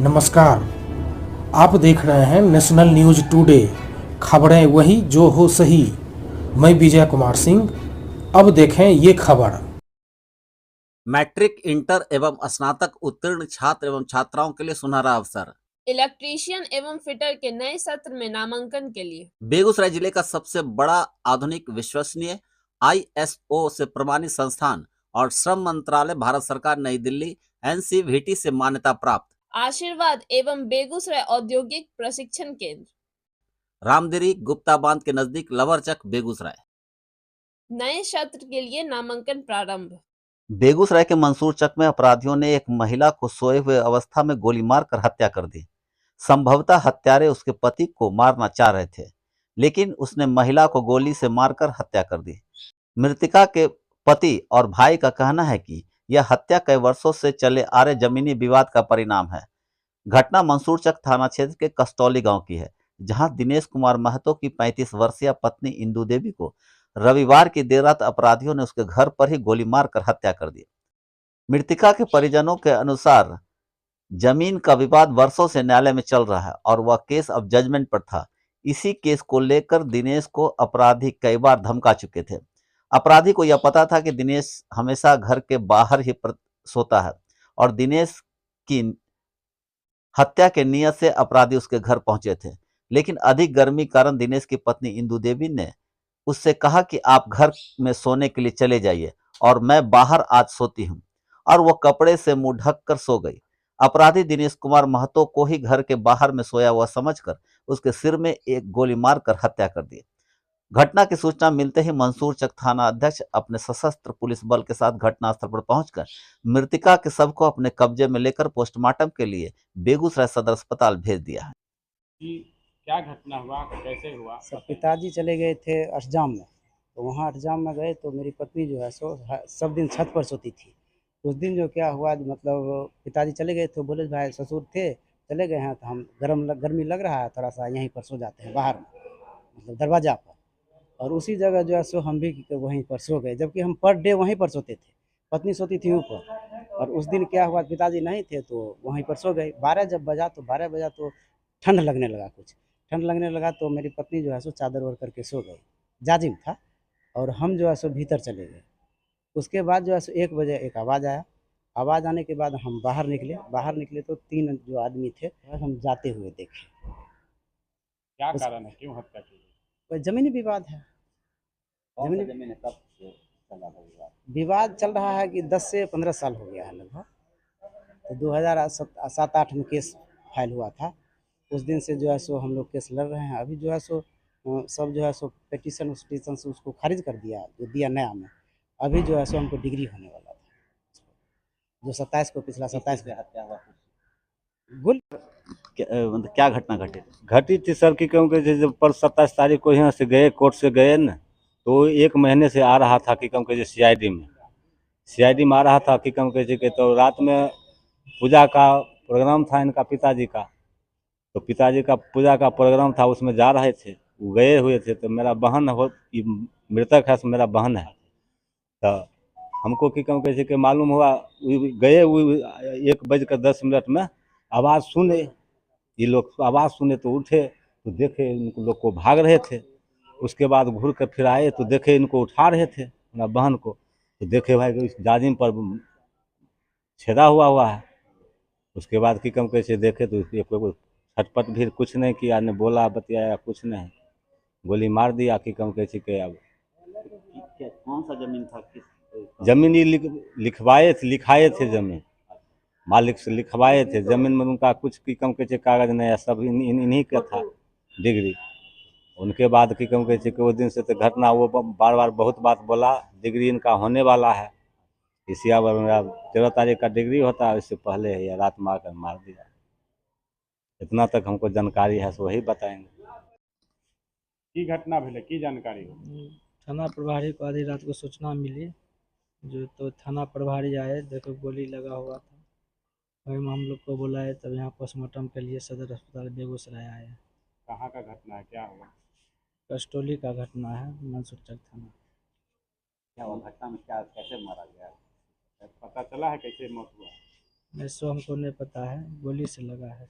नमस्कार। आप देख रहे हैं नेशनल न्यूज टुडे, खबरें वही जो हो सही। मैं विजय कुमार सिंह। अब देखें ये खबर। मैट्रिक, इंटर एवं स्नातक उत्तीर्ण छात्र एवं छात्राओं के लिए सुनहरा अवसर। इलेक्ट्रीशियन एवं फिटर के नए सत्र में नामांकन के लिए बेगूसराय जिले का सबसे बड़ा आधुनिक विश्वसनीय ISO से प्रमाणित संस्थान और श्रम मंत्रालय भारत सरकार नई दिल्ली NCVT से मान्यता प्राप्त आशीर्वाद एवं बेगूसराय औद्योगिक प्रशिक्षण केंद्र रामदिरी गुप्ता बांध के नजदीक लवरचक बेगूसराय। नए सत्र के लिए नामांकन प्रारंभ। बेगूसराय के मंसूरचक में अपराधियों ने एक महिला को सोए हुए अवस्था में गोली मारकर हत्या कर दी। संभवतः हत्यारे उसके पति को मारना चाह रहे थे, लेकिन उसने महिला को गोली से मारकर हत्या कर दी। मृतका के पति और भाई का कहना है कि यह हत्या कई वर्षों से चले आ रहे जमीनी विवाद का परिणाम है। घटना मंसूरचक थाना क्षेत्र के कस्तौली गांव की है, जहां दिनेश कुमार महतो की 35 वर्षीय पत्नी इंदू देवी को रविवार की देर रात अपराधियों ने उसके घर पर ही गोली मारकर हत्या कर दी। मृतका के परिजनों के अनुसार जमीन का विवाद वर्षों से न्यायालय में चल रहा है और वह केस अब जजमेंट पर था। इसी केस को लेकर दिनेश को अपराधी कई बार धमका चुके थे। अपराधी को यह पता था कि दिनेश हमेशा घर के बाहर ही सोता है और दिनेश की हत्या के नियत से अपराधी उसके घर पहुंचे थे, लेकिन अधिक गर्मी कारण दिनेश की पत्नी इंदू देवी ने उससे कहा कि आप घर में सोने के लिए चले जाइए और मैं बाहर आज सोती हूं, और वो कपड़े से मुंह ढक कर सो गई। अपराधी दिनेश कुमार महतो को ही घर के बाहर में सोया हुआ समझकर उसके सिर में एक गोली मारकर हत्या कर दी। घटना की सूचना मिलते ही मंसूरचक थाना अध्यक्ष अपने सशस्त्र पुलिस बल के साथ घटनास्थल पर पहुंचकर मृतका के शव को अपने कब्जे में लेकर पोस्टमार्टम के लिए बेगूसराय सदर अस्पताल भेज दिया है। कि क्या घटना हुआ, कैसे हुआ? सब पिताजी चले गए थे अष्टजाम में, तो वहाँ अष्टजाम में गए तो मेरी पत्नी जो है सो सब दिन छत पर सोती थी। उस दिन जो क्या हुआ, मतलब पिताजी चले गए थे, बोले भाई ससुर थे चले गए हैं तो हम गर्मी लग रहा है, थोड़ा सा यहीं पर सो जाते हैं बाहर में, मतलब दरवाज़ा पर। और उसी जगह जो है सो हम भी वहीं पर सो गए, जबकि हम पर डे वहीं पर सोते थे, पत्नी सोती थी ऊपर। और उस दिन क्या हुआ, पिताजी नहीं थे तो वहीं पर सो गए। 12 जब बजा तो 12 बजा तो ठंड लगने लगा, कुछ ठंड लगने लगा तो मेरी पत्नी जो है सो चादर ओढ़ करके सो गई, जाजिम था, और हम जो है सो भीतर चले गए। उसके बाद जो है सो 1 बजे एक आवाज़ आया। आवाज़ आने के बाद हम बाहर निकले तो 3 जो आदमी थे हम जाते हुए देखे। क्या कारण है, क्यों हत्या की? कोई ज़मीनी विवाद है। जमीन कब से चला था विवाद? विवाद चल रहा है कि 10 से 15 साल हो गया है लगभग। तो 2007-8 में केस फाइल हुआ था। उस दिन से जो है सो हम लोग केस लड़ रहे हैं। अभी जो है सो सब जो है सो पिटीशन से उसको खारिज कर दिया, जो दिया नया में। अभी जो है सो हमको डिग्री होने वाला था, जो 27 को, पिछला 27 को हत्या हुआ? गुल मतलब क्या घटना घटी? घटी थी सर की, क्योंकि जब पर 27 तारीख को यहाँ से गए, कोर्ट से गए न, तो 1 महीने से आ रहा था कि क्योंकि CID में आ रहा था कि क्योंकि तो रात में पूजा का प्रोग्राम था इनका पिताजी का, तो पिताजी का पूजा का प्रोग्राम था, उसमें जा रहे थे, वो गए हुए थे। तो मेरा बहन हो, मृतक है, मेरा बहन है। तो हमको कि क्योंकि कि मालूम हुआ, गए 1:10 में आवाज़ सुने, ये लोग आवाज़ सुने तो उठे तो देखे इनको लोग को भाग रहे थे। उसके बाद घूर कर फिर आए तो देखे इनको उठा रहे थे, मेरा बहन को। तो देखे भाई कि इस जाजिम पर छेदा हुआ है। उसके बाद कि कम कैसे देखे तो ये कोई छटपट भी कुछ नहीं किया, ने बोला बतियाया कुछ नहीं, गोली मार दिया कि कम कैसे के। अब कौन सा जमीन था? किस जमीन ही लिखाए थे जमीन, मालिक से लिखवाए थे जमीन में। उनका कुछ की कम कैसे कागज नहीं है, सब इन्हीं का था डिग्री। उनके बाद की कम कैसे कि उस दिन से तो घटना, वो बार बार बहुत बात बोला, डिग्री इनका होने वाला है, इसी अब मेरा 13 तारीख का डिग्री होता है, इससे पहले है, रात में आकर मार दिया। इतना तक हमको जानकारी है, सो वही बताएंगे। की घटना भेले, की जानकारी हो? थाना प्रभारी को आधी रात को सूचना मिली, जो तो थाना प्रभारी आए, देखो गोली लगा हुआ था। वही में हम लोग को बुलाए, तब यहाँ पोस्टमार्टम के लिए सदर अस्पताल बेगूसराय आए। कहाँ का घटना है, क्या हुआ? कस्टोली का घटना है, मंसूरचक थाना। क्या हुआ घटना में, क्या कैसे मारा गया? पता चला है कैसे मौत हुआ? ऐसा हमको नहीं पता है, गोली से लगा है।